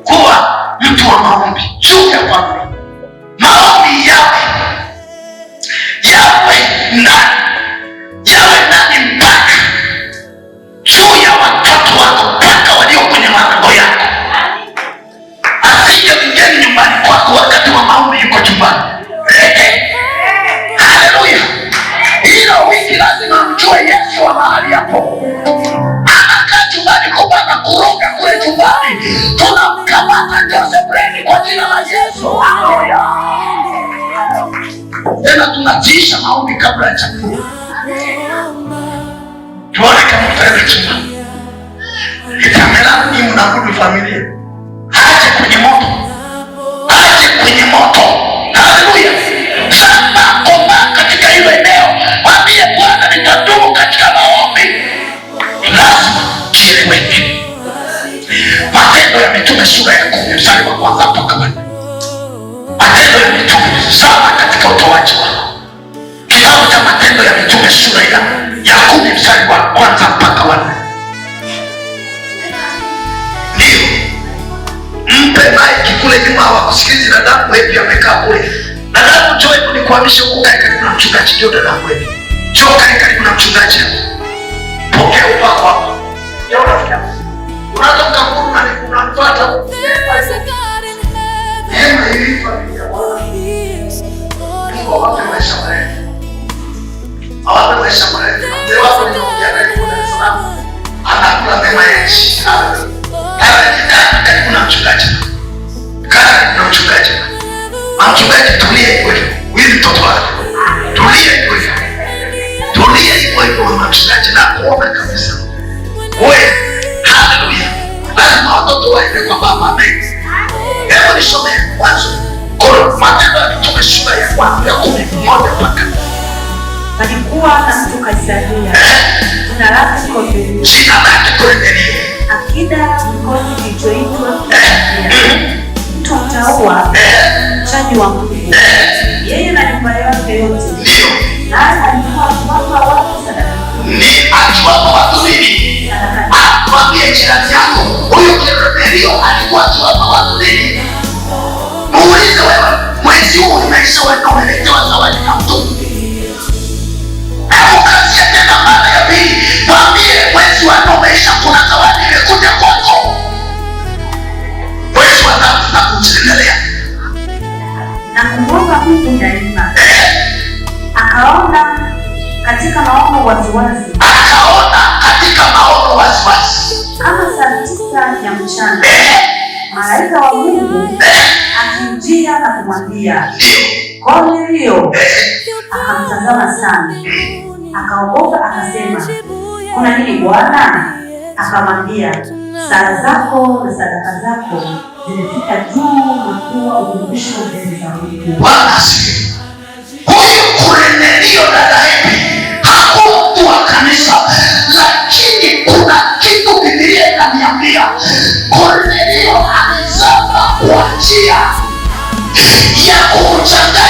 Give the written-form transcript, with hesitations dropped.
Kuwa mtu wa maombi juu ya familia. Maombi yawe ndani mpaka juu ya watoto wako, mpaka walio kwenye malango yako. Asije mgeni nyumbani kwako wakati wa maombi yuko chumbani. Haleluya! Hilo wiki lazima mjue Yesu wa mahali hapo. Anakaa chumbani kubana kuroga kule chumbani. Tunamkamata Joseph Reni kwa jina la Yesu. Haleluya! Tena tunatiisha maombi kabla ya chakula. Tuone kama utaenda chumbani. Itamela ni mnabudu familia. Aje kwenye moto. Aje kwenye moto. Haleluya! Sasa koma katika hilo eneo. Mwambie Bwana nitadumu katika maombi. Lazima kieleweke. Matendo ya Mitume sura ya 10 mstari wa kwanza mpaka 4. Matendo ya Mitume sana katika utoaji wao. Kitabu cha Matendo ya Mitume sura ya 10 mstari wa kwanza mpaka 4. Ndio. Mpe maiki kule nyuma wa kusikiliza na damu wepi amekaa kule. Na damu joe kunikuhamisha huko karibu na mchungaji ndio damu wepi. Njoo karibu na mchungaji. Pokea upako wako. Ndio rafiki. Unatoka huko na unafuata. Yema hii familia Bwana. Mungu awape maisha marefu. Awape maisha marefu. Ndio wako ni ukiangalia kwa Yesu. Anakula mema ya nchi. Karibu na mchungaji. Karibu na mchungaji. Mchungaji tulia hivyo. Wewe mtoto wako. Tulia hivyo. Tulia hivyo mchungaji na kuona kabisa. Wewe, haleluya. Lazima watoto waende kwa baba. Amen. Hebu nisome mwanzo. Kwa Matendo ya Mitume sura ya 11 mpaka. Palikuwa na mtu Kaisaria. Jina lake Kornelio. Akida mkosi kilichoitwa mtu mtaua, mchaji wa Mungu. Yeye na nyumba yake yote. Naye alikuwa akiwapa watu sadaka. Ni akiwapa watu nini? Mwambie jirani yako, huyu Kornelio alikuwa akiwapa watu nini? Muulize wewe, mwezi huu umeisha wewe umeletewa zawadi na mtu. Ukasia tena mara ya pili, mwambie mwezi wa 4 umeisha, kuna zawadi imekuja kwako. Mwezi wa 3 na kuendelea. Na kumwomba Mungu daima. Akaona katika maono waziwazi. Kama saa 9 ya mchana. Malaika wa Mungu akimjia na kumwambia, Kornelio. Akamtazama sana. Akaogopa akasema, kuna nini Bwana? Akamwambia, sala zako na sadaka zako zimefika juu na kuwa ukumbusho mbele za Mungu. Bwana asifiwe. Huyu Kornelio dada yetu hakuwa mtu wa kanisa, lakini kuna kitu Biblia inaniambia Kornelio alizama kwa njia ya kumchanganya